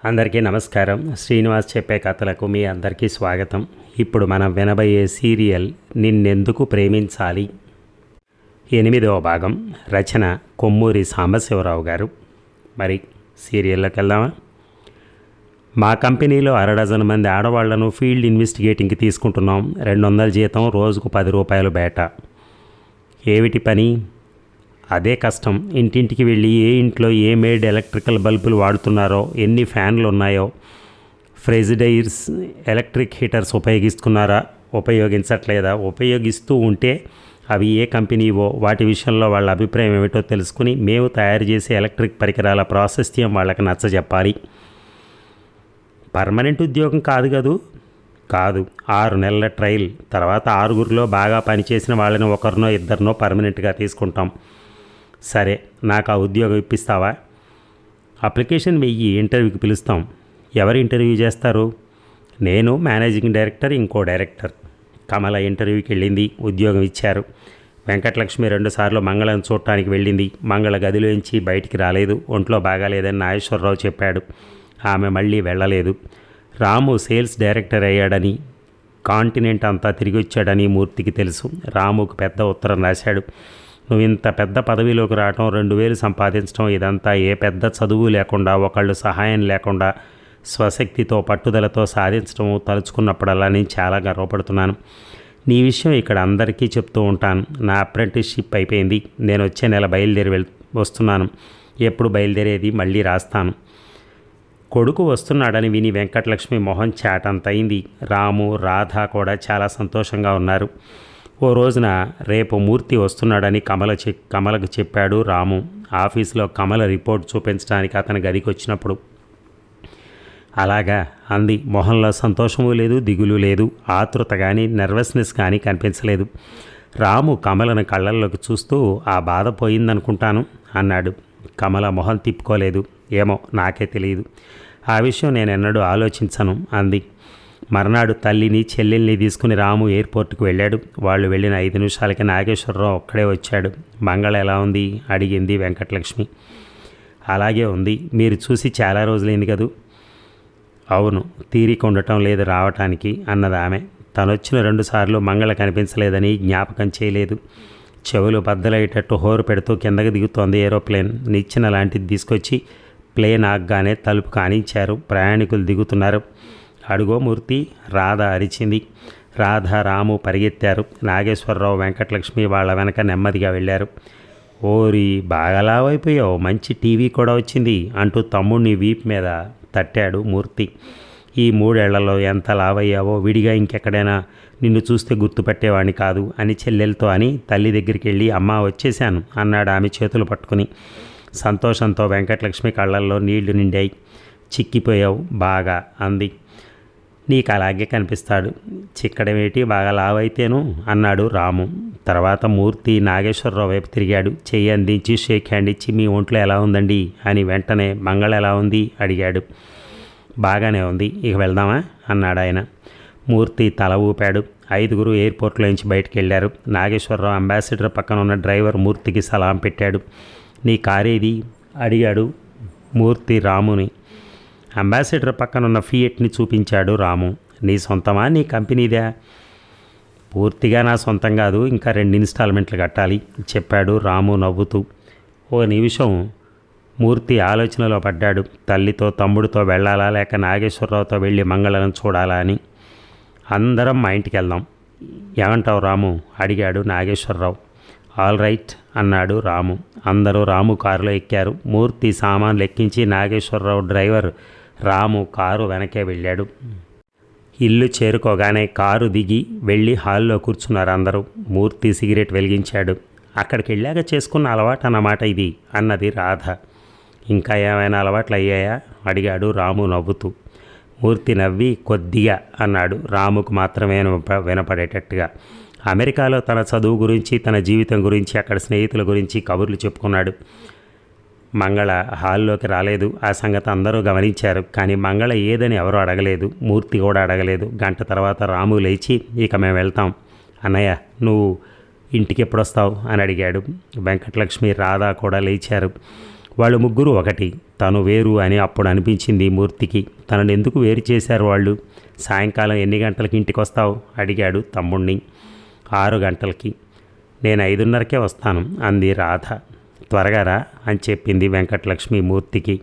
అందరికీ నమస్కారం. శ్రీనివాస్ చెప్పే కథలకు మీ అందరికీ స్వాగతం. ఇప్పుడు మనం వినబోయే సీరియల్ నిన్నెందుకు ప్రేమించాలి 8వ భాగం. రచన కొమ్మూరి సాంబశివరావు గారు. మరి సీరియల్లోకి వెళ్దామా? మా కంపెనీలో 6 మంది ఆడవాళ్లను ఫీల్డ్ ఇన్వెస్టిగేటింగ్కి తీసుకుంటున్నాం. 200 జీతం, రోజుకు 10 రూపాయలు బేట. ఏమిటి పని? అదే కష్టం. ఇంటింటికి వెళ్ళి ఏ ఇంట్లో ఏ మేడ్ ఎలక్ట్రికల్ బల్బులు వాడుతున్నారో, ఎన్ని ఫ్యాన్లు ఉన్నాయో, ఫ్రిజిడైర్స్, ఎలక్ట్రిక్ హీటర్స్ ఉపయోగిస్తున్నారా, ఉపయోగించట్లేదా, ఉపయోగిస్తూ ఉంటే అవి ఏ కంపెనీవో, వాటి విషయంలో వాళ్ళ అభిప్రాయం ఏమిటో తెలుసుకుని మేము తయారు చేసే ఎలక్ట్రిక్ పరికరాల ప్రాశస్త్యం వాళ్ళకి నచ్చజెప్పాలి. పర్మనెంట్ ఉద్యోగం కాదు కదూ? కాదు. 6 నెలల ట్రయల్ తర్వాత 6గురిలో బాగా పనిచేసిన వాళ్ళని ఒకరినో ఇద్దరినో పర్మనెంట్గా తీసుకుంటాం. సరే, నాకు ఆ ఉద్యోగం ఇప్పిస్తావా? అప్లికేషన్ వెయ్యి, ఇంటర్వ్యూకి పిలుస్తాం. ఎవరు ఇంటర్వ్యూ చేస్తారు? నేను, మేనేజింగ్ డైరెక్టర్, ఇంకో డైరెక్టర్. కమల ఇంటర్వ్యూకి వెళ్ళింది. ఉద్యోగం ఇచ్చారు. వెంకటలక్ష్మి 2 సార్లు మంగళను చూడటానికి వెళ్ళింది. మంగళ గదిలోంచి బయటికి రాలేదు. ఒంట్లో బాగాలేదని నాగేశ్వరరావు చెప్పాడు. ఆమె మళ్ళీ వెళ్ళలేదు. రాము సేల్స్ డైరెక్టర్ అయ్యాడని, కాంటినెంట్ అంతా తిరిగి వచ్చాడని మూర్తికి తెలుసు. రాముకు పెద్ద ఉత్తరం రాశాడు. నువ్వు ఇంత పెద్ద పదవిలోకి రావటం, 2000 సంపాదించడం, ఇదంతా ఏ పెద్ద చదువు లేకుండా, ఒకళ్ళు సహాయం లేకుండా స్వశక్తితో పట్టుదలతో సాధించడం తలుచుకున్నప్పుడల్లా నేను చాలా గర్వపడుతున్నాను. నీ విషయం ఇక్కడ అందరికీ చెప్తూ ఉంటాను. నా అప్రెంటిస్షిప్ అయిపోయింది. నేను వచ్చే నెల బయలుదేరి వస్తున్నాను. ఎప్పుడు బయలుదేరేది మళ్ళీ రాస్తాను. కొడుకు వస్తున్నాడని విని వెంకటలక్ష్మి మొహం చాటంతయింది. రాము, రాధ కూడా చాలా సంతోషంగా ఉన్నారు. ఓ రోజున రేపు మూర్తి వస్తున్నాడని కమలకు చెప్పాడు రాము. ఆఫీసులో కమల రిపోర్ట్ చూపించడానికి అతని గదికి వచ్చినప్పుడు. అలాగా అంది. మొహంలో సంతోషము లేదు, దిగులు లేదు, ఆతృత కానీ నర్వస్నెస్ కానీ కనిపించలేదు. రాము కమలను కళ్ళల్లోకి చూస్తూ ఆ బాధ పోయిందనుకుంటాను అన్నాడు. కమల మొహం తిప్పుకోలేదు. ఏమో, నాకే తెలియదు. ఆ విషయం నేనెన్నడూ ఆలోచించను అంది. మర్నాడు తల్లిని, చెల్లెల్ని తీసుకుని రాము ఎయిర్పోర్ట్కి వెళ్ళాడు. వాళ్ళు వెళ్ళిన 5 నిమిషాలకి నాగేశ్వరరావు ఒక్కడే వచ్చాడు. మంగళ ఎలా ఉంది అడిగింది వెంకటలక్ష్మి. అలాగే ఉంది. మీరు చూసి చాలా రోజులైంది కదూ? అవును, తీరిక ఉండటం లేదు రావటానికి అన్నది ఆమె. తనొచ్చిన 2 సార్లు మంగళ కనిపించలేదని జ్ఞాపకం చేయలేదు. చెవులు బద్దలయ్యేటట్టు హోరు పెడుతూ కిందకి దిగుతోంది ఏరోప్లేన్. నిచ్చెన లాంటిది తీసుకొచ్చి ప్లేన్ ఆగ్గానే తలుపు కానించారు. ప్రయాణికులు దిగుతున్నారు. అడుగో మూర్తి, రాధ అరిచింది. రాధ, రాము పరిగెత్తారు. నాగేశ్వరరావు, వెంకటలక్ష్మి వాళ్ళ వెనక నెమ్మదిగా వెళ్ళారు. ఓరి, బాగా లావైపోయావు, మంచి టీవీ కూడా వచ్చింది అంటూ తమ్ముడిని వీపు మీద తట్టాడు మూర్తి. ఈ 3 ఏళ్లలో ఎంత లావయ్యావో, విడిగా ఇంకెక్కడైనా నిన్ను చూస్తే గుర్తుపట్టేవాడిని కాదు అని చెల్లెలతో అని తల్లి దగ్గరికి వెళ్ళి అమ్మా వచ్చేశాను అన్నాడు ఆమె చేతులు పట్టుకుని. సంతోషంతో వెంకటలక్ష్మి కళ్ళల్లో నీళ్లు నిండాయి. చిక్కిపోయావు బాగా అంది. నీకు అలాగే కనిపిస్తాడు. చిక్కడమేటి, బాగా లావైతేను అన్నాడు రాము. తర్వాత మూర్తి నాగేశ్వరరావు వైపు తిరిగాడు. చెయ్యి అందించి షేక్ హ్యాండ్ ఇచ్చి మీ ఒంట్లో ఎలా ఉందండి అని వెంటనే మంగళ ఎలా ఉంది అడిగాడు. బాగానే ఉంది, ఇక వెళ్దామా అన్నాడు ఆయన. మూర్తి తల ఊపాడు. 5గురు ఎయిర్పోర్ట్లోంచి బయటికి వెళ్ళారు. నాగేశ్వరరావు అంబాసిడర్ పక్కన ఉన్న డ్రైవర్ మూర్తికి సలాం పెట్టాడు. నీ కారేది అడిగాడు మూర్తి రాముని. అంబాసిడర్ పక్కనున్న ఫియట్ని చూపించాడు రాము. నీ సొంతమా, నీ కంపెనీదా? పూర్తిగా నా సొంతం కాదు, ఇంకా 2 ఇన్స్టాల్మెంట్లు కట్టాలి చెప్పాడు రాము నవ్వుతూ. ఓ నిమిషం మూర్తి ఆలోచనలో పడ్డాడు. తల్లితో, తమ్ముడితో వెళ్ళాలా లేక నాగేశ్వరరావుతో వెళ్ళి మంగళను చూడాలా అని. అందరం మా ఇంటికి వెళ్దాం, ఏమంటావు రాము అడిగాడు నాగేశ్వరరావు. ఆల్ రైట్ అన్నాడు రాము. అందరూ రాము కారులో ఎక్కారు. మూర్తి సామాన్లు ఎక్కించి నాగేశ్వరరావు డ్రైవర్, రాము కారు వెనకే వెళ్ళాడు. ఇల్లు చేరుకోగానే కారు దిగి వెళ్ళి హాల్లో కూర్చున్నారు అందరూ. మూర్తి సిగరెట్ వెలిగించాడు. అక్కడికి వెళ్ళాక చేసుకున్న అలవాటు అన్నమాట ఇది అన్నది రాధ. ఇంకా ఏమైనా అలవాట్లు అయ్యాయా అడిగాడు రాము నవ్వుతూ. మూర్తి నవ్వి కొద్దిగా అన్నాడు, రాముకు మాత్రమే వినపడేటట్టుగా. అమెరికాలో తన చదువు గురించి, తన జీవితం గురించి, అక్కడ స్నేహితుల గురించి కబుర్లు చెప్పుకున్నాడు. మంగళ హాల్లోకి రాలేదు. ఆ సంగతి అందరూ గమనించారు. కానీ మంగళ ఏదని ఎవరూ అడగలేదు. మూర్తి కూడా అడగలేదు. గంట తర్వాత రాము లేచి, ఇక మేము వెళ్తాం అన్నయ్య, నువ్వు ఇంటికి ఎప్పుడొస్తావు అని అడిగాడు. వెంకటలక్ష్మి, రాధ కూడా లేచారు. వాళ్ళు ముగ్గురు ఒకటి, తను వేరు అని అప్పుడు అనిపించింది మూర్తికి. తనను ఎందుకు వేరు చేశారు వాళ్ళు? సాయంకాలం ఎన్ని గంటలకి ఇంటికి వస్తావు అడిగాడు తమ్ముణ్ణి. 6 గంటలకి. నేను 5:30కే వస్తాను అంది రాధ. త్వరగా రా అని చెప్పింది వెంకటలక్ష్మి మూర్తికి.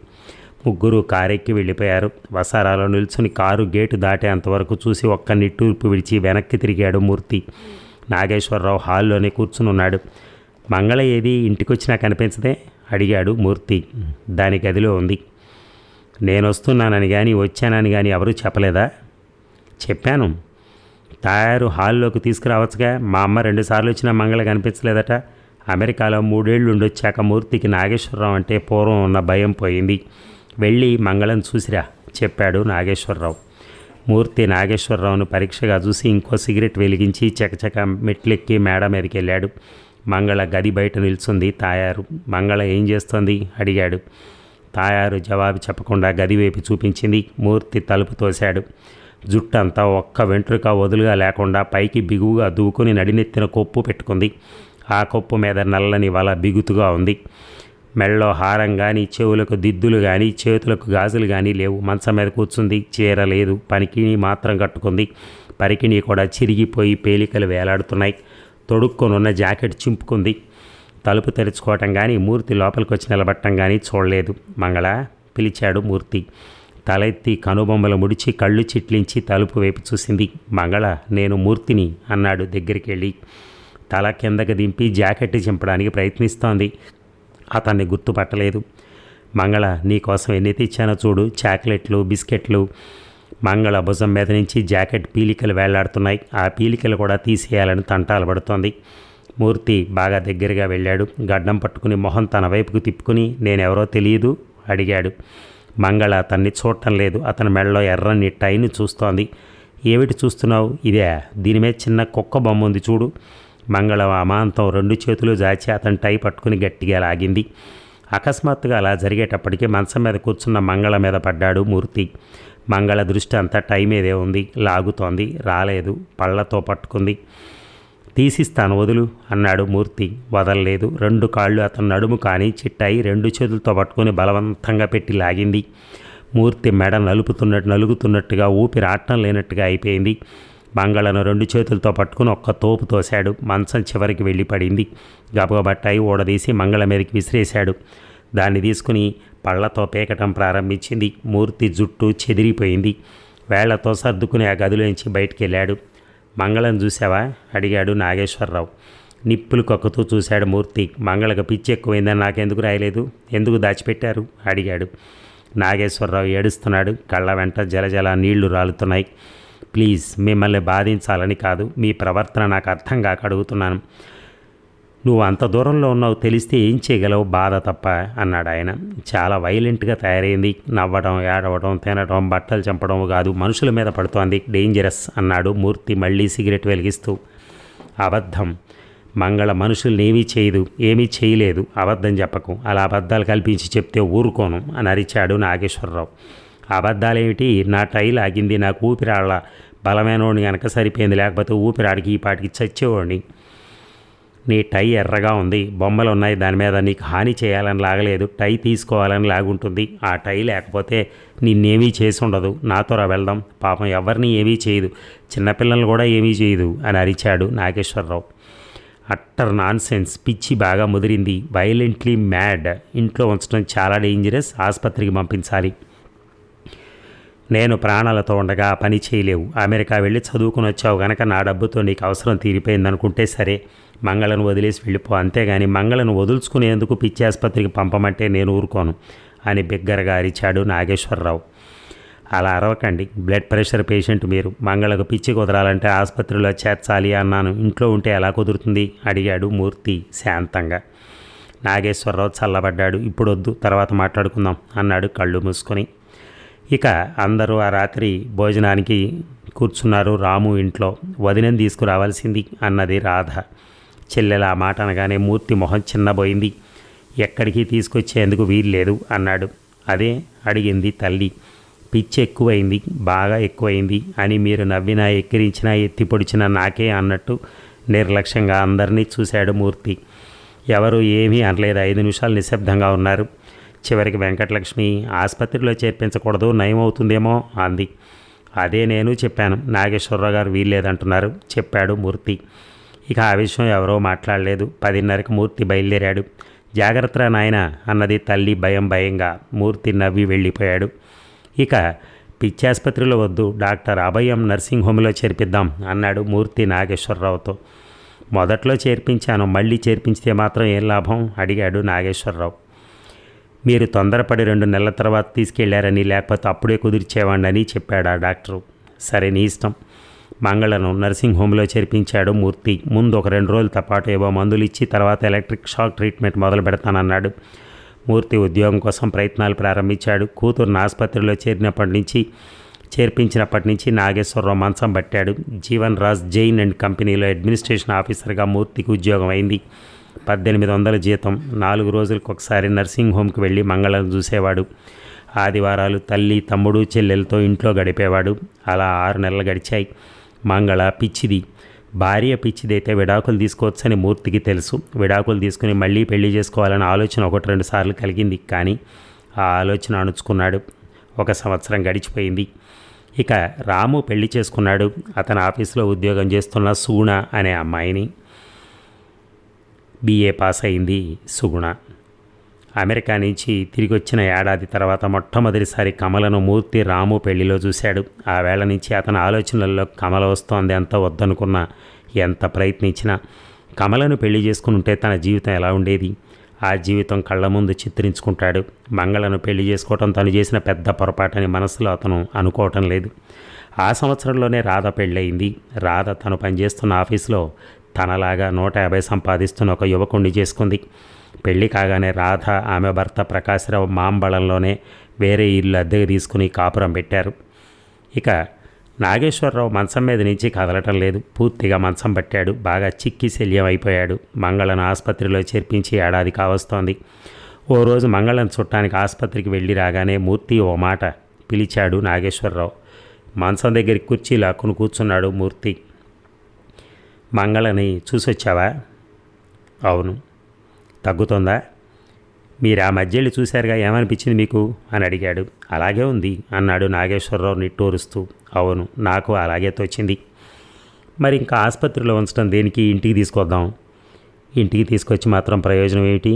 ముగ్గురు కారెక్కి వెళ్ళిపోయారు. వసారాలో నిల్చుని కారు గేటు దాటేంతవరకు చూసి ఒక్క నిట్టూర్పు విడిచి వెనక్కి తిరిగాడు మూర్తి. నాగేశ్వరరావు హాల్లోనే కూర్చునున్నాడు. మంగళ ఏది ఇంటికొచ్చినా కనిపించదే అడిగాడు మూర్తి. దాని గదిలో ఉంది. నేను వస్తున్నానని కానీ వచ్చానని కానీ ఎవరూ చెప్పలేదా? చెప్పాను. తయారు హాల్లోకి తీసుకురావచ్చుగా. మా అమ్మ 2 సార్లు వచ్చినా మంగళ కనిపించలేదట. అమెరికాలో 3 ఏళ్ళు ఉండొచ్చాక మూర్తికి నాగేశ్వరరావు అంటే పూర్వం ఉన్న భయం పోయింది. వెళ్ళి మంగళం చూసిరా చెప్పాడు నాగేశ్వరరావు. మూర్తి నాగేశ్వరరావును పరీక్షగా చూసి ఇంకో సిగరెట్ వెలిగించి చకచక మెట్లెక్కి మేడ మీదకి వెళ్ళాడు. మంగళ గది బయట నిల్చుంది. తాయారు. మంగళ ఏం చేస్తోంది అడిగాడు. తాయారు జవాబు చెప్పకుండా గది వైపు చూపించింది. మూర్తి తలుపు తోశాడు. జుట్టంతా ఒక్క వెంట్రుక వదులుగా లేకుండా పైకి బిగువుగా దూకుని నడినెత్తిన కొప్పు పెట్టుకుంది. ఆ కొప్పు మీద నల్లని వల బిగుతుగా ఉంది. మెళ్ళో హారం కానీ, చెవులకు దిద్దులు కానీ, చేతులకు గాజులు కానీ లేవు. మంచం మీద కూర్చుంది. చీర లేదు. పనికిని మాత్రం కట్టుకుంది. పరికిణి కూడా చిరిగిపోయి పేలికలు వేలాడుతున్నాయి. తొడుక్కొనున్న జాకెట్ చింపుకుంది. తలుపు తెరుచుకోవటం కానీ, మూర్తి లోపలికి వచ్చి నిలబట్టం కానీ చూడలేదు. మంగళ పిలిచాడు మూర్తి. తల ఎత్తి కనుబొమ్మలు ముడిచి కళ్ళు చిట్లించి తలుపు వైపు చూసింది. మంగళ, నేను మూర్తిని అన్నాడు దగ్గరికి వెళ్ళి. తల కిందకి దింపి జాకెట్ చింపడానికి ప్రయత్నిస్తోంది. అతన్ని గుర్తుపట్టలేదు. మంగళ, నీకోసం ఎన్ని తెచ్చానో చూడు. చాక్లెట్లు, బిస్కెట్లు. మంగళ భుజం మీద నుంచి జాకెట్ పీలికలు వేళ్లాడుతున్నాయి. ఆ పీలికలు కూడా తీసేయాలని తంటాలు పడుతోంది. మూర్తి బాగా దగ్గరగా వెళ్ళాడు. గడ్డం పట్టుకుని మొహం తన వైపుకు తిప్పుకుని నేనెవరో తెలియదు అడిగాడు. మంగళ అతన్ని చూడటం లేదు. అతని మెడలో ఎర్రని టైని చూస్తోంది. ఏమిటి చూస్తున్నావు? ఇదే, దీని మీద చిన్న కుక్క బొమ్మ ఉంది చూడు. మంగళ అమాంతం 2 చేతులు జాచి అతని టై పట్టుకుని గట్టిగా లాగింది. అకస్మాత్తుగా అలా జరిగేటప్పటికీ మంచం మీద కూర్చున్న మంగళ మీద పడ్డాడు మూర్తి. మంగళ దృష్టి అంతా టై మీదే ఉంది. లాగుతోంది. రాలేదు. పళ్ళతో పట్టుకుంది. తీసిస్తాను వదులు అన్నాడు మూర్తి. వదలలేదు. 2 కాళ్ళు అతని నడుము కానీ చిట్టాయి 2 చేతులతో పట్టుకుని బలవంతంగా పెట్టి లాగింది. మూర్తి మెడ నలుగుతున్నట్టుగా ఊపిరి ఆడటం లేనట్టుగా అయిపోయింది. మంగళను 2 చేతులతో పట్టుకుని ఒక్క తోపు తోశాడు. మంచం చివరికి వెళ్ళి పడింది. గబగబట్టాయి ఊడదీసి మంగళ మీదకి విసిరేశాడు. దాన్ని తీసుకుని పళ్లతో పీకటం ప్రారంభించింది. మూర్తి జుట్టు చెదిరిపోయింది. వేళ్లతో సర్దుకుని ఆ గదిలోంచి బయటికి వెళ్ళాడు. మంగళం చూసావా అడిగాడు నాగేశ్వరరావు. నిప్పులు కక్కుతూ చూశాడు మూర్తి. మంగళకు పిచ్చి ఎక్కువైందని నాకెందుకు రాయలేదు? ఎందుకు దాచిపెట్టారు అడిగాడు. నాగేశ్వరరావు ఏడుస్తున్నాడు. కళ్ళ వెంట జలజల నీళ్లు రాలుతున్నాయి. ప్లీజ్, మిమ్మల్ని బాధించాలని కాదు. మీ ప్రవర్తన నాకు అర్థం కాక అడుగుతున్నాను. నువ్వు అంత దూరంలో ఉన్నావు తెలిస్తే ఏం చేయగలవు? బాధ తప్ప అన్నాడు ఆయన. చాలా వైలెంట్గా తయారైంది. నవ్వడం, ఏడవడం, తినడం, బట్టలు చంపడం కాదు, మనుషుల మీద పడుతోంది. డేంజరస్ అన్నాడు మూర్తి మళ్ళీ సిగరెట్ వెలిగిస్తూ. అబద్ధం. మంగళ మనుషుల్ని ఏమీ చేయలేదు. అబద్ధం చెప్పకు. అలా అబద్ధాలు కల్పించి చెప్తే ఊరుకోను అని అరిచాడు నాగేశ్వరరావు. అబద్ధాలేమిటి? నా టై లాగింది. నాకు ఊపిరాళ్ళ బలమైనోడిని కనుక సరిపోయింది. లేకపోతే ఊపిరాడికి ఈ పాటికి చచ్చేవాడిని. నీ టై ఎర్రగా ఉంది. బొమ్మలు ఉన్నాయి దాని మీద. నీకు హాని చేయాలని లాగలేదు. టై తీసుకోవాలని లాగుంటుంది. ఆ టై లేకపోతే నిన్నేమీ చేసి ఉండదు. నాతో రా వెళ్దాం. పాపం ఎవరిని ఏమీ చేయదు. చిన్నపిల్లలు కూడా ఏమీ చేయదు అని అరిచాడు నాగేశ్వరరావు. Utter nonsense. పిచ్చి బాగా ముదిరింది. Violently mad. ఇంట్లో ఉంచడం చాలా డేంజరస్. ఆసుపత్రికి పంపించాలి. నేను ప్రాణాలతో ఉండగా ఆ పని చేయలేవు. అమెరికా వెళ్ళి చదువుకుని వచ్చావు కనుక నా డబ్బుతో నీకు అవసరం తీరిపోయిందనుకుంటే సరే, మంగళను వదిలేసి వెళ్ళిపో. అంతేగాని మంగళను వదులుచుకునేందుకు పిచ్చి ఆసుపత్రికి పంపమంటే నేను ఊరుకోను అని బిగ్గరగా అరిచాడు నాగేశ్వరరావు. అలా అరవకండి. బ్లడ్ ప్రెషర్ పేషెంట్ మీరు. మంగళకు పిచ్చి కుదరాలంటే ఆసుపత్రిలో చేర్చాలి అన్నాను. ఇంట్లో ఉంటే ఎలా కుదురుతుంది అడిగాడు మూర్తి శాంతంగా. నాగేశ్వరరావు చల్లబడ్డాడు. ఇప్పుడు వద్దు, తర్వాత మాట్లాడుకుందాం అన్నాడు కళ్ళు మూసుకొని. ఇక అందరూ ఆ రాత్రి భోజనానికి కూర్చున్నారు రాము ఇంట్లో. వదినని తీసుకురావాల్సింది అన్నది రాధ. చెల్లెల ఆ మాట అనగానే మూర్తి మొహం చిన్నబోయింది. ఎక్కడికి తీసుకొచ్చేందుకు వీల్లేదు అన్నాడు. అదే అడిగింది తల్లి. పిచ్చి ఎక్కువైంది, బాగా ఎక్కువైంది అని మీరు నవ్వినా ఎక్కిరించినా ఎత్తి పొడిచినా నాకే అన్నట్టు నిర్లక్ష్యంగా అందరినీ చూశాడు మూర్తి. ఎవరు ఏమీ అనలేదు. 5 నిమిషాలు నిశ్శబ్దంగా ఉన్నారు. చివరికి వెంకటలక్ష్మి ఆసుపత్రిలో చేర్పించకూడదు, నయం అవుతుందేమో అంది. అదే నేను చెప్పాను, నాగేశ్వరరావు గారు వీల్లేదంటున్నారు చెప్పాడు మూర్తి. ఇక ఆ విషయం ఎవరో మాట్లాడలేదు. 10:30కి మూర్తి బయలుదేరాడు. జాగ్రత్త నాయన అన్నది తల్లి భయంగా. మూర్తి నవ్వి వెళ్ళిపోయాడు. ఇక పిచ్చాసుపత్రిలో వద్దు, డాక్టర్ అభయం నర్సింగ్ హోమ్లో చేర్పిద్దాం అన్నాడు మూర్తి నాగేశ్వరరావుతో. మొదట్లో చేర్పించాను, మళ్ళీ చేర్పించితే మాత్రం ఏం లాభం అడిగాడు నాగేశ్వరరావు. మీరు తొందరపడి 2 నెలల తర్వాత తీసుకెళ్లారని, లేకపోతే అప్పుడే కుదిర్చేవాడిని చెప్పాడు ఆ డాక్టరు. సరే నీ ఇష్టం. మంగళను నర్సింగ్ హోమ్లో చేర్పించాడు మూర్తి. ముందు ఒక 2 రోజులతో పాటు ఏవో మందులు ఇచ్చి తర్వాత ఎలక్ట్రిక్ షాక్ ట్రీట్మెంట్ మొదలు పెడతానన్నాడు. మూర్తి ఉద్యోగం కోసం ప్రయత్నాలు ప్రారంభించాడు. కూతురుని ఆసుపత్రిలో చేర్పించినప్పటి నుంచి నాగేశ్వరరావు మంచం పట్టాడు. జీవన్ రాజ్ జైన్ అండ్ కంపెనీలో అడ్మినిస్ట్రేషన్ ఆఫీసర్గా మూర్తికి ఉద్యోగం అయింది. 1800 జీతం. 4 రోజులకు ఒకసారి నర్సింగ్ హోమ్కి వెళ్ళి మంగళను చూసేవాడు. ఆదివారాలు తల్లి, తమ్ముడు, చెల్లెలతో ఇంట్లో గడిపేవాడు. అలా 6 నెలలు గడిచాయి. మంగళ పిచ్చిది. భార్య పిచ్చిదైతే విడాకులు తీసుకోవచ్చని మూర్తికి తెలుసు. విడాకులు తీసుకుని మళ్ళీ పెళ్లి చేసుకోవాలనే ఆలోచన 1-2 సార్లు కలిగింది. కానీ ఆ ఆలోచన అణుచుకున్నాడు. 1 సంవత్సరం గడిచిపోయింది. ఇక రాము పెళ్లి చేసుకున్నాడు. అతని ఆఫీసులో ఉద్యోగం చేస్తున్న సుగుణ అనే అమ్మాయిని. BA పాస్ అయింది సుగుణ. అమెరికా నుంచి తిరిగి వచ్చిన ఏడాది తర్వాత మొట్టమొదటిసారి కమలను మూర్తి రాము పెళ్లిలో చూశాడు. ఆ వేళ నుంచి అతని ఆలోచనల్లో కమల వస్తోంది. ఎంత వద్దనుకున్నా, ఎంత ప్రయత్నించినా కమలను పెళ్లి చేసుకుని ఉంటే తన జీవితం ఎలా ఉండేది? ఆ జీవితం కళ్ళ ముందు చిత్రించుకుంటాడు. మంగళను పెళ్లి చేసుకోవటం తను చేసిన పెద్ద పొరపాటని మనసులో అతను అనుకోవటం లేదు. ఆ సంవత్సరంలోనే రాధ పెళ్ళయింది. రాధ తను పనిచేస్తున్న ఆఫీసులో తనలాగా 150 సంపాదిస్తున్న ఒక యువకుణ్ణి చేసుకుంది. పెళ్లి కాగానే రాధ, ఆమె భర్త ప్రకాశ్రావు మాంబళంలోనే వేరే ఇల్లు అద్దెకు తీసుకుని కాపురం పెట్టారు. ఇక నాగేశ్వరరావు మంచం మీద నుంచి కదలటం లేదు. పూర్తిగా మంచం పట్టాడు. బాగా చిక్కి శల్యం అయిపోయాడు. మంగళను ఆసుపత్రిలో చేర్పించి ఏడాది కావస్తోంది. ఓ రోజు మంగళను చుట్టానికి ఆసుపత్రికి వెళ్ళి రాగానే మూర్తి ఓ మాట పిలిచాడు నాగేశ్వరరావు. మంచం దగ్గరికి కుర్చీ లాక్కుని కూర్చున్నాడు మూర్తి. మంగళని చూసొచ్చావా? అవును. తగ్గుతుందా? మీరు ఆ మధ్యలో చూశారుగా, ఏమనిపించింది మీకు అని అడిగాడు. అలాగే ఉంది అన్నాడు నాగేశ్వరరావు నిట్టూరుస్తూ. అవును, నాకు అలాగే తోచింది. మరి ఇంకా ఆసుపత్రిలో ఉంచడం దేనికి? ఇంటికి తీసుకొద్దాం. ఇంటికి తీసుకొచ్చి మాత్రం ప్రయోజనం ఏమిటి?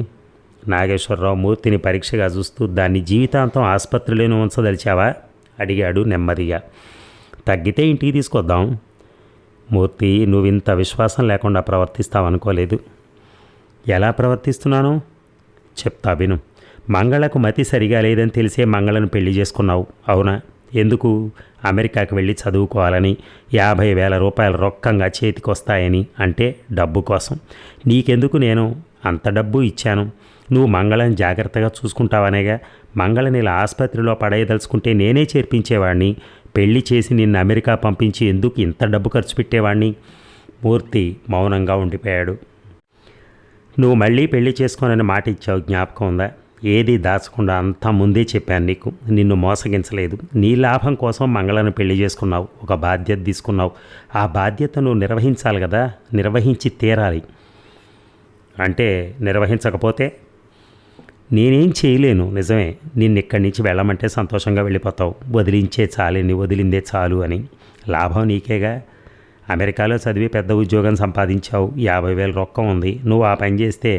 నాగేశ్వరరావు మూర్తిని పరీక్షగా చూస్తూ, దాన్ని జీవితాంతం ఆసుపత్రిలోనే ఉంచదలిచావా అడిగాడు నెమ్మదిగా. తగ్గితే ఇంటికి తీసుకొద్దాం. మూర్తి, నువ్వింత విశ్వాసం లేకుండా ప్రవర్తిస్తావనుకోలేదు. ఎలా ప్రవర్తిస్తున్నాను చెప్తా విను. మంగళకు మతి సరిగా లేదని తెలిసే మంగళను పెళ్లి చేసుకున్నావు, అవునా? ఎందుకు? అమెరికాకి వెళ్ళి చదువుకోవాలని. 50,000 రూపాయలు రొక్కంగా చేతికొస్తాయని. అంటే డబ్బు కోసం. నీకెందుకు నేను అంత డబ్బు ఇచ్చాను? నువ్వు మంగళని జాగ్రత్తగా చూసుకుంటావనేగా. మంగళని ఇలా ఆసుపత్రిలో పడేయదలుచుకుంటే నేనే చేర్పించేవాడిని. పెళ్లి చేసి నిన్ను అమెరికా పంపించి ఎందుకు ఇంత డబ్బు ఖర్చు పెట్టేవాడిని? మూర్తి మౌనంగా ఉండిపోయాడు. నువ్వు మళ్ళీ పెళ్లి చేసుకోనని మాట ఇచ్చావు, జ్ఞాపకం ఉందా? ఏది దాచకుండా అంతా ముందే చెప్పాను నీకు. నిన్ను మోసగించలేదు. నీ లాభం కోసం మంగళను పెళ్లి చేసుకున్నావు. ఒక బాధ్యత తీసుకున్నావు. ఆ బాధ్యత నువ్వు నిర్వహించాలి కదా. నిర్వహించి తీరాలి. అంటే నిర్వహించకపోతే నేనేం చేయలేను. నిజమే, నిన్ను ఇక్కడి నుంచి వెళ్ళమంటే సంతోషంగా వెళ్ళిపోతావు. వదిలించే చాలని, వదిలిందే చాలు అని. లాభం నీకేగా. అమెరికాలో చదివి పెద్ద ఉద్యోగం సంపాదించావు. 50,000 రొక్కం ఉంది. నువ్వు ఆ పని చేస్తే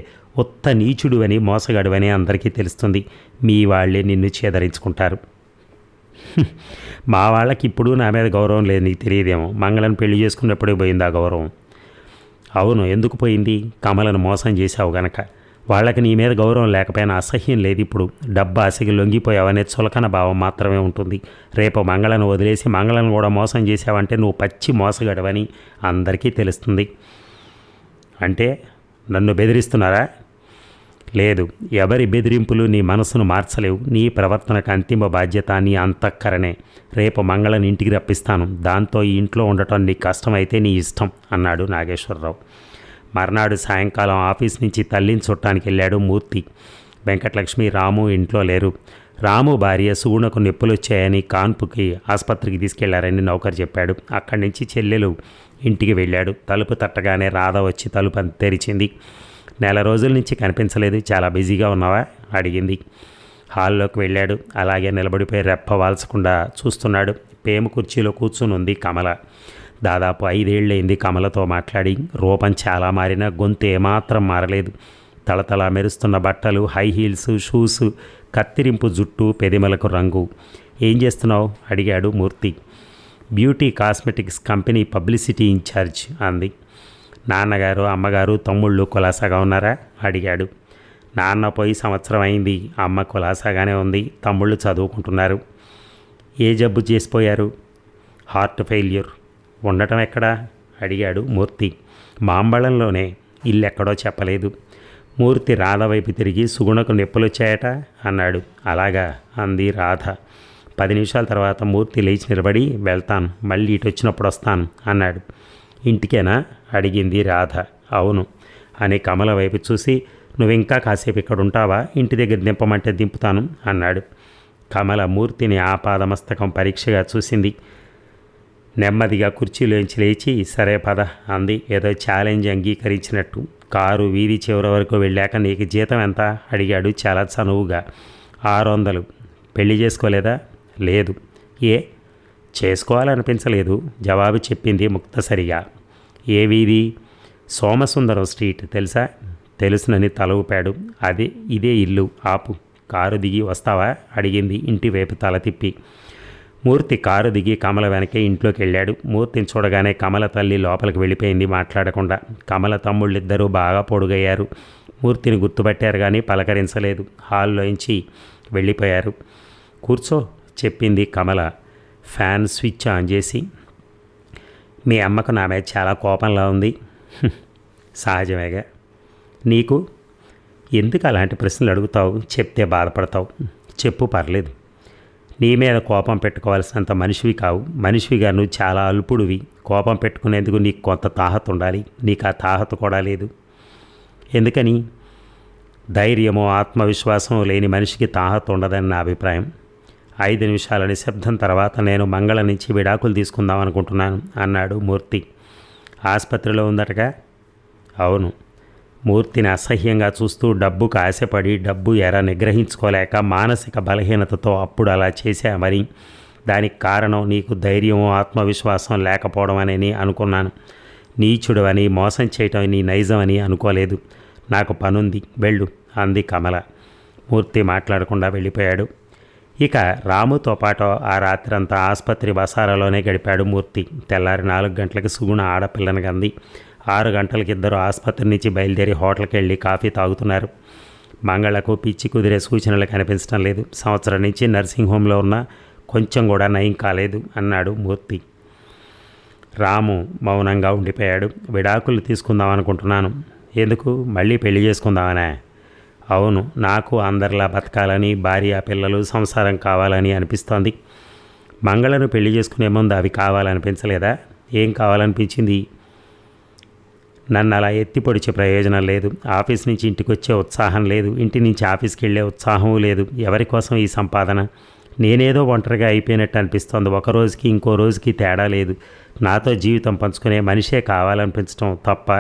ఉత్త నీచుడు అని, మోసగాడు అని అందరికీ తెలుస్తుంది. మీ వాళ్ళే నిన్ను చేదరించుకుంటారు. మా వాళ్ళకి ఇప్పుడు నా మీద గౌరవం లేదు, నీకు తెలియదేమో. మంగళను పెళ్లి చేసుకున్నప్పుడే పోయింది ఆ గౌరవం. అవును, ఎందుకు పోయింది? కమలను మోసం చేశావు గనక. వాళ్ళకి నీ మీద గౌరవం లేకపోయినా అసహ్యం లేదు ఇప్పుడు. డబ్బు ఆశకి లొంగిపోయావనే చులకన భావం మాత్రమే ఉంటుంది. రేపు మంగళను వదిలేసి మంగళను కూడా మోసం చేసావంటే నువ్వు పచ్చి మోసగడవని అందరికీ తెలుస్తుంది. అంటే నన్ను బెదిరిస్తున్నారా? లేదు, ఎవరి బెదిరింపులు నీ మనసును మార్చలేవు. నీ ప్రవర్తనకు అంతిమ బాధ్యత నీ అంతఃకరణే. రేపు మంగళని ఇంటికి రప్పిస్తాను. దాంతో ఈ ఇంట్లో ఉండటం నీకు కష్టమైతే నీ ఇష్టం అన్నాడు నాగేశ్వరరావు. మర్నాడు సాయంకాలం ఆఫీస్ నుంచి తల్లిని చుట్టానికి వెళ్ళాడు మూర్తి. వెంకటలక్ష్మి, రాము ఇంట్లో లేరు. రాము భార్య సుగుణకు నొప్పులు వచ్చాయని కాన్పుకి ఆసుపత్రికి తీసుకెళ్లారని నౌకరు చెప్పాడు. అక్కడి నుంచి చెల్లెలు ఇంటికి వెళ్ళాడు. తలుపు తట్టగానే రాధ వచ్చి తలుపు తెరిచింది. 4 రోజుల నుంచి కనిపించలేదు, చాలా బిజీగా ఉన్నావా అడిగింది. హాల్లోకి వెళ్ళాడు. అలాగే నిలబడిపోయి రెప్ప వాల్చకుండా చూస్తున్నాడు. పేము కుర్చీలో కూర్చుని ఉంది కమల. దాదాపు 5 ఏళ్ళైంది కమలతో మాట్లాడి. రూపం చాలా మారినా గొంతు ఏమాత్రం మారలేదు. తళతళ మెరుస్తున్న బట్టలు, హై హీల్స్, షూస్, కత్తిరింపు జుట్టు, పెదిమలకు రంగు. ఏం చేస్తున్నావు అడిగాడు Murthy. Beauty cosmetics company publicity incharge అంది. నాన్నగారు, అమ్మగారు, తమ్ముళ్ళు కులాసాగా ఉన్నారా అడిగాడు. నాన్న పోయి సంవత్సరం అయింది. అమ్మ కులాసాగానే ఉంది. తమ్ముళ్ళు చదువుకుంటున్నారు. ఏ జబ్బు చేసిపోయారు? Heart failure. ఉండటం ఎక్కడా అడిగాడు మూర్తి. మాంబళంలోనే. ఇల్లెక్కడో చెప్పలేదు. మూర్తి రాధ వైపు తిరిగి సుగుణకు నొప్పులొచ్చాయట అన్నాడు. అలాగా అంది రాధ. 10 నిమిషాల తర్వాత మూర్తి లేచి నిలబడి వెళ్తాను, మళ్ళీ ఇటు వచ్చినప్పుడు వస్తాను అన్నాడు. ఇంటికేనా అడిగింది రాధ. అవును అని కమల వైపు చూసి, నువ్వింకా కాసేపు ఇక్కడ ఉంటావా? ఇంటి దగ్గర దింపమంటే దింపుతాను అన్నాడు. కమల మూర్తిని ఆపాదమస్తకం పరీక్షగా చూసింది. నెమ్మదిగా కుర్చీలోంచి లేచి సరే పద అంది, ఏదో ఛాలెంజ్ అంగీకరించినట్టు. కారు వీధి చివరి వరకు వెళ్ళాక నీకు జీతం ఎంత అడిగాడు చాలా చనువుగా. 600. పెళ్లి చేసుకోలేదా? లేదు. ఏ? చేసుకోవాలనిపించలేదు జవాబు చెప్పింది ముక్తసరిగా. ఏ వీధి? సోమసుందరం స్ట్రీట్ తెలుసా? తెలుసునని తల ఊపాడు. ఇదే ఇల్లు. ఆపు, కారు దిగి వస్తావా అడిగింది ఇంటి వైపు తల తిప్పి. మూర్తి కారు దిగి కమల వెనకే ఇంట్లోకి వెళ్ళాడు. మూర్తిని చూడగానే కమల తల్లి లోపలికి వెళ్ళిపోయింది మాట్లాడకుండా. కమల తమ్ముళ్ళిద్దరూ బాగా పొడుగయ్యారు. మూర్తిని గుర్తుపట్టారు కానీ పలకరించలేదు. హాల్లోంచి వెళ్ళిపోయారు. కూర్చో చెప్పింది కమల ఫ్యాన్ స్విచ్ ఆన్ చేసి. మీ అమ్మకు నా మీద చాలా కోపంలా ఉంది. సహజమేగా. నీకు? ఎందుకు అలాంటి ప్రశ్నలు అడుగుతావు? చెప్తే బాధపడతావు. చెప్పు, పర్లేదు. నీ మీద కోపం పెట్టుకోవాల్సినంత మనిషివి కావు. మనిషివిగా నువ్వు చాలా అల్పుడివి. కోపం పెట్టుకునేందుకు నీకు కొంత తాహత ఉండాలి. నీకు ఆ తాహత కూడా లేదు. ఎందుకని? ధైర్యమో ఆత్మవిశ్వాసం లేని మనిషికి తాహత ఉండదని నా అభిప్రాయం. 5 నిమిషాల నిశ్శబ్దం తర్వాత నేను మంగళ నుంచి విడాకులు తీసుకుందాం అనుకుంటున్నాను అన్నాడు మూర్తి. ఆసుపత్రిలో ఉందటగా? అవును. మూర్తిని అసహ్యంగా చూస్తూ డబ్బుకు ఆశపడి డబ్బు ఎర నిగ్రహించుకోలేక మానసిక బలహీనతతో అప్పుడు అలా చేశామని. దానికి కారణం నీకు ధైర్యమో ఆత్మవిశ్వాసం లేకపోవడం అని అనుకున్నాను. నీచుడు అని, మోసం చేయటం నీ నైజం అని అనుకోలేదు. నాకు పనుంది, వెళ్ళు అంది కమల. మూర్తి మాట్లాడకుండా వెళ్ళిపోయాడు. ఇక రాముతో పాటు ఆ రాత్రంతా ఆసుపత్రి వసారాలోనే గడిపాడు మూర్తి. తెల్లారి 4 గంటలకు సుగుణ ఆడపిల్లని కంది. 6 గంటలకి ఇద్దరు ఆసుపత్రి నుంచి బయలుదేరి హోటల్కి వెళ్ళి కాఫీ తాగుతున్నారు. మంగళకు పిచ్చి కుదిరే సూచనలు కనిపించడం లేదు. సంవత్సరం నుంచి నర్సింగ్ హోమ్లో ఉన్న కొంచెం కూడా నయం కాలేదు అన్నాడు మూర్తి. రాము మౌనంగా ఉండిపోయాడు. విడాకులు తీసుకుందాం అనుకుంటున్నాను. ఎందుకు? మళ్ళీ పెళ్లి చేసుకుందామనే? అవును, నాకు అందరిలా బతకాలని, భార్య పిల్లలు సంసారం కావాలని అనిపిస్తోంది. మంగళను పెళ్లి చేసుకునే ముందు అవి కావాలనిపించలేదా? ఏం కావాలనిపించింది? నన్ను అలా ఎత్తి పొడిచే ప్రయోజనం లేదు. ఆఫీస్ నుంచి ఇంటికి వచ్చే ఉత్సాహం లేదు. ఇంటి నుంచి ఆఫీస్కి వెళ్ళే ఉత్సాహం లేదు. ఎవరి కోసం ఈ సంపాదన? నేనేదో ఒంటరిగా అయిపోయినట్టు అనిపిస్తోంది. ఒక రోజుకి ఇంకో రోజుకి తేడా లేదు. నాతో జీవితం పంచుకునే మనిషే కావాలనిపించడం తప్ప?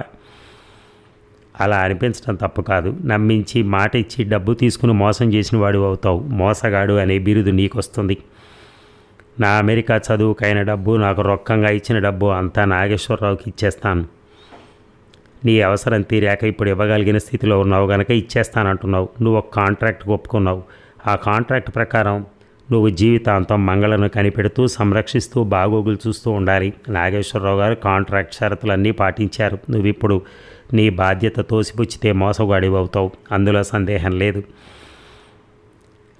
అలా అనిపించడం తప్పు కాదు. నమ్మించి మాట ఇచ్చి డబ్బు తీసుకుని మోసం చేసిన వాడు అవుతావు. మోసగాడు అనే బిరుదు నీకొస్తుంది. నా అమెరికా చదువుకైన డబ్బు, నాకు రొక్కంగా ఇచ్చిన డబ్బు అంతా నాగేశ్వరరావుకి ఇచ్చేస్తాను. నీ అవసరం తీరాక ఇప్పుడు ఇవ్వగలిగిన స్థితిలో ఉన్నావు కనుక ఇచ్చేస్తానంటున్నావు. నువ్వు ఒక కాంట్రాక్ట్ ఒప్పుకున్నావు. ఆ కాంట్రాక్ట్ ప్రకారం నువ్వు జీవితాంతం మంగళను కనిపెడుతూ సంరక్షిస్తూ బాగోగులు చూస్తూ ఉండాలి. నాగేశ్వరరావు గారు కాంట్రాక్ట్ షరతులన్నీ పాటించారు. నువ్విప్పుడు నీ బాధ్యత తోసిపుచ్చితే మోసగాడివి అవుతావు. అందులో సందేహం లేదు.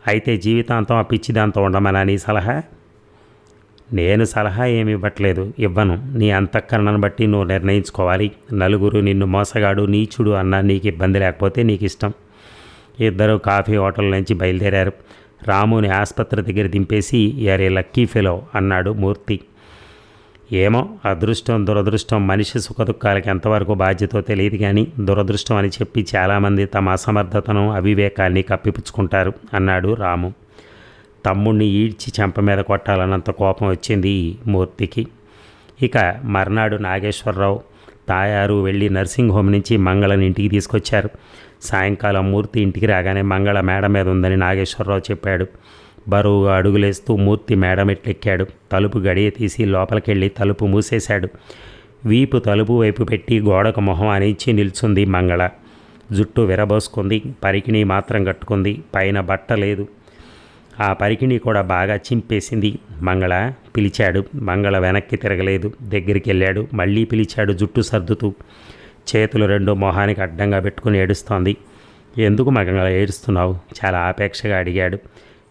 అయితే జీవితాంతం ఆ పిచ్చిదాంతో ఉండమనా నీ సలహా? నేను సలహా ఏమి ఇవ్వట్లేదు, ఇవ్వను. నీ అంతఃకరణను బట్టి నువ్వు నిర్ణయించుకోవాలి. నలుగురు నిన్ను మోసగాడు, నీచుడు అన్నా నీకు ఇబ్బంది లేకపోతే నీకు ఇష్టం. ఇద్దరు కాఫీ హోటల్ నుంచి బయలుదేరారు. రాముని ఆసుపత్రి దగ్గర దింపేసి యారే లక్కీ ఫెలో అన్నాడు మూర్తి. ఏమో, అదృష్టం దురదృష్టం మనిషి సుఖదుఖాలకి ఎంతవరకు బాధ్యతో తెలియదు కానీ దురదృష్టం అని చెప్పి చాలామంది తమ అసమర్థతను అవివేకాన్ని కప్పిపుచ్చుకుంటారు అన్నాడు రాము. తమ్ముణ్ణి ఈడ్చి చెంప మీద కొట్టాలన్నంత కోపం వచ్చింది మూర్తికి. ఇక మర్నాడు నాగేశ్వరరావు తాయారు వెళ్ళి నర్సింగ్ హోమ్ నుంచి మంగళని ఇంటికి తీసుకొచ్చారు. సాయంకాలం మూర్తి ఇంటికి రాగానే మంగళ మేడ మీద ఉందని నాగేశ్వరరావు చెప్పాడు. బరువుగా అడుగులేస్తూ మూర్తి మేడ మెట్లెక్కాడు. తలుపు గడియ తీసి లోపలికెళ్ళి తలుపు మూసేశాడు. వీపు తలుపు వైపు పెట్టి గోడకు మొహం అనిచ్చి నిల్చుంది మంగళ. జుట్టు విరబోసుకుంది, పరికిణి మాత్రం కట్టుకుంది, పైన బట్ట లేదు. ఆ పరికిణి కూడా బాగా చింపేసింది. మంగళ పిలిచాడు. మంగళ వెనక్కి తిరగలేదు. దగ్గరికి వెళ్ళాడు. మళ్ళీ పిలిచాడు జుట్టు సర్దుతూ. చేతులు రెండు మొహానికి అడ్డంగా పెట్టుకుని ఏడుస్తోంది. ఎందుకు మంగళ ఏడుస్తున్నావు? చాలా ఆపేక్షగా అడిగాడు.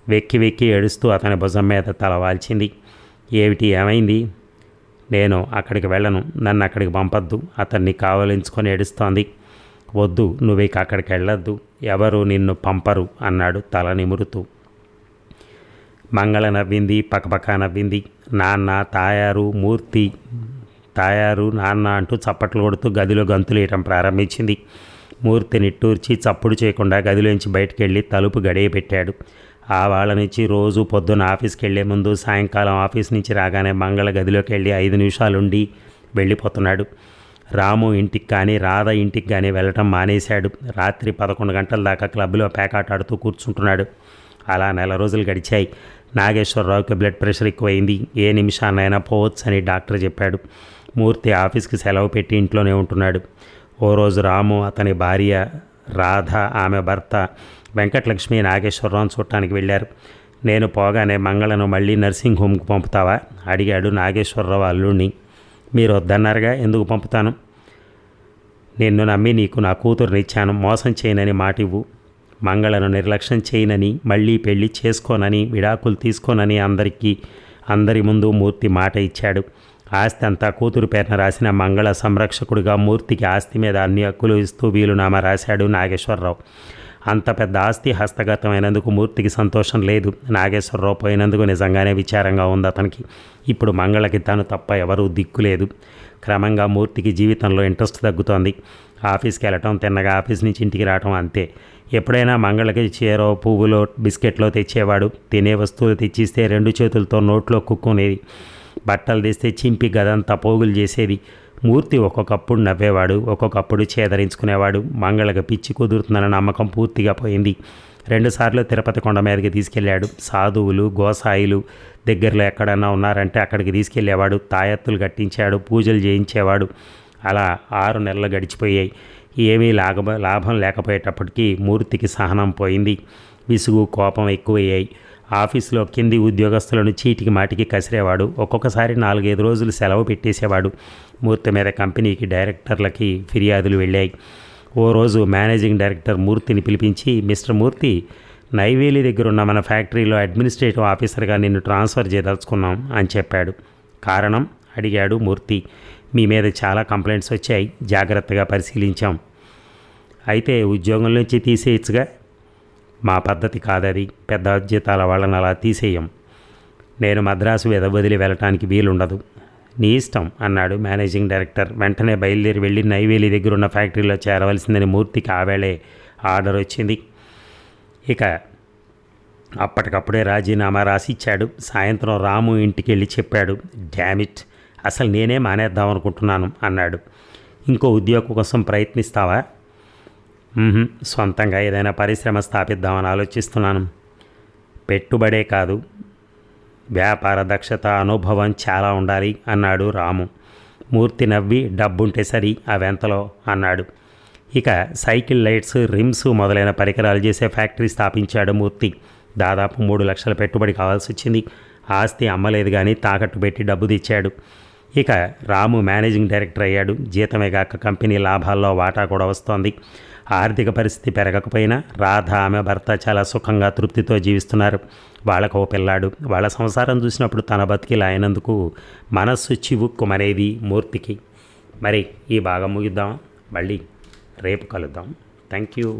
వెక్కి వెక్కి ఏడుస్తూ అతని భుజం మీద తల వాల్చింది. ఏమిటి, ఏమైంది? నేను అక్కడికి వెళ్ళను, నన్ను అక్కడికి పంపద్దు. అతన్ని కావలించుకొని ఏడుస్తోంది. వద్దు, నువ్వు ఇక అక్కడికి వెళ్ళొద్దు, ఎవరు నిన్ను పంపరు అన్నాడు తల నిమురుతూ. మంగళ నవ్వింది, పక్కపక్క నవ్వింది. నాన్న, తాయారు, మూర్తి, తాయారు, నాన్న అంటూ చప్పట్లు కొడుతూ గదిలో గంతులేయటం ప్రారంభించింది. మూర్తి నిట్టూర్చి చప్పుడు చేయకుండా గదిలోంచి బయటికి వెళ్ళి తలుపు గడియ పెట్టాడు. ఆ వాళ్ళ నుంచి రోజు పొద్దున్న ఆఫీస్కి వెళ్లే ముందు సాయంకాలం ఆఫీస్ నుంచి రాగానే మంగళ గదిలోకి వెళ్ళి 5 నిమిషాలుండి వెళ్ళిపోతున్నాడు. రాము ఇంటికి కానీ రాధ ఇంటికి కానీ వెళ్ళటం మానేశాడు. రాత్రి 11 గంటల దాకా క్లబ్లో పేకాట ఆడుతూ కూర్చుంటున్నాడు. అలా 4 రోజులు గడిచాయి. నాగేశ్వరరావుకి బ్లడ్ ప్రెషర్ ఎక్కువైంది. ఏ నిమిషాన్నైనా పోవచ్చని డాక్టర్ చెప్పాడు. మూర్తి ఆఫీస్కి సెలవు పెట్టి ఇంట్లోనే ఉంటున్నాడు. ఓ రోజు రాము, అతని భార్య రాధ, ఆమె భర్త వెంకటలక్ష్మి నాగేశ్వరరావును చూడటానికి వెళ్ళారు. నేను పోగానే మంగళను మళ్ళీ నర్సింగ్ హోమ్కి పంపుతావా అడిగాడు నాగేశ్వరరావు అల్లుడిని. మీరు వద్దన్నారుగా, ఎందుకు పంపుతాను? నిన్ను నమ్మి నీకు నా కూతురునిచ్చాను, మోసం చేయనని మాట ఇవ్వు. మంగళను నిర్లక్ష్యం చేయనని, మళ్ళీ పెళ్లి చేసుకోనని, విడాకులు తీసుకోనని అందరి ముందు మూర్తి మాట ఇచ్చాడు. ఆస్తి అంతా కూతురు పేరున రాసిన మంగళ సంరక్షకుడిగా మూర్తికి ఆస్తి మీద అన్ని హక్కులు ఇస్తూ వీలునామా రాశాడు నాగేశ్వరరావు. అంత పెద్ద ఆస్తి హస్తగతమైనందుకు మూర్తికి సంతోషం లేదు. నాగేశ్వరరావు పోయినందుకు నిజంగానే విచారంగా ఉంది అతనికి. ఇప్పుడు మంగళకి తను తప్ప ఎవరూ దిక్కులేదు. క్రమంగా మూర్తికి జీవితంలో ఇంట్రెస్ట్ తగ్గుతోంది. ఆఫీస్కి వెళ్ళటం, తిన్నగా ఆఫీస్ నుంచి ఇంటికి రావటం అంతే. ఎప్పుడైనా మంగళకి చీరో, పువ్వులో, బిస్కెట్లో తెచ్చేవాడు. తినే వస్తువులు తెచ్చిస్తే 2 చేతులతో నోట్లో కుక్కునేది. బట్టలు తెస్తే చింపి గదంతా పోగులు చేసేది. మూర్తి ఒక్కొక్కప్పుడు నవ్వేవాడు, ఒక్కొక్కప్పుడు చేదరించుకునేవాడు. మంగళకి పిచ్చి కుదురుతుందన్న నమ్మకం పూర్తిగా పోయింది. 2 సార్లు తిరుపతి కొండ మీదకి తీసుకెళ్లాడు. సాధువులు, గోసాయిలు దగ్గరలో ఎక్కడన్నా ఉన్నారంటే అక్కడికి తీసుకెళ్లేవాడు. తాయెత్తులు కట్టించాడు, పూజలు చేయించేవాడు. అలా 6 నెలలు గడిచిపోయాయి. ఏమీ లాభం లేకపోయేటప్పటికీ మూర్తికి సహనం పోయింది. విసుగు, కోపం ఎక్కువయ్యాయి. ఆఫీసులో కింది ఉద్యోగస్తులను చీటికి మాటికి కసిరేవాడు. ఒక్కొక్కసారి 4-5 రోజులు సెలవు పెట్టేసేవాడు. మూర్తి మీద కంపెనీకి డైరెక్టర్లకి ఫిర్యాదులు వెళ్ళాయి. ఓ రోజు మేనేజింగ్ డైరెక్టర్ మూర్తిని పిలిపించి, మిస్టర్ మూర్తి, నైవేలి దగ్గర ఉన్న మన ఫ్యాక్టరీలో అడ్మినిస్ట్రేటివ్ ఆఫీసర్గా నిన్ను ట్రాన్స్ఫర్ చేయదలుచుకున్నాం అని చెప్పాడు. కారణం అడిగాడు మూర్తి. మీ మీద చాలా కంప్లైంట్స్ వచ్చాయి, జాగ్రత్తగా పరిశీలించాం. అయితే ఉద్యోగం నుంచి తీసేయచ్చుగా. మా పద్ధతి కాదది, పెద్ద అధ్యతాల వాళ్ళని అలా తీసేయం. నేను మద్రాసు వదిలి వెళ్ళటానికి వీలుండదు. నీ ఇష్టం అన్నాడు మేనేజింగ్ డైరెక్టర్. వెంటనే బయలుదేరి వెళ్ళి నైవేలి దగ్గర ఉన్న ఫ్యాక్టరీలో చేరవలసిందని మూర్తికి ఆవేళే ఆర్డర్ వచ్చింది. ఇక అప్పటికప్పుడే రాజీనామా రాసిచ్చాడు. సాయంత్రం రాము ఇంటికి వెళ్ళి చెప్పాడు. డామిట్, అసలు నేనే మానేద్దాం అనుకుంటున్నాను అన్నాడు. ఇంకో ఉద్యోగం కోసం ప్రయత్నిస్తావా? సొంతంగా ఏదైనా పరిశ్రమ స్థాపిద్దామని ఆలోచిస్తున్నాను. పెట్టుబడే కాదు, వ్యాపార దక్షత, అనుభవం చాలా ఉండాలి అన్నాడు రాము. మూర్తి నవ్వి, డబ్బుంటే సరి అవెంతలో అన్నాడు. ఇక సైకిల్ లైట్స్, రిమ్స్ మొదలైన పరికరాలు చేసే ఫ్యాక్టరీ స్థాపించాడు మూర్తి. దాదాపు 3 లక్షల పెట్టుబడి కావాల్సి వచ్చింది. ఆస్తి అమ్మలేదు కానీ తాకట్టు పెట్టి డబ్బు తెచ్చాడు. ఇక రాము మేనేజింగ్ డైరెక్టర్ అయ్యాడు. జీతమే కాక కంపెనీ లాభాల్లో వాటా కూడా వస్తోంది. ఆర్థిక పరిస్థితి పెరగకపోయినా రాధ, ఆమె భర్త చాలా సుఖంగా, తృప్తితో జీవిస్తున్నారు. వాళ్ళకు ఓ పిల్లాడు. వాళ్ళ సంసారం చూసినప్పుడు తన బతికిలా అయినందుకు మనస్సు చివుక్కుమనేది మూర్తికి. మరి ఈ భాగం ముగిద్దాం, మళ్ళీ రేపు కలుద్దాం. Thank you.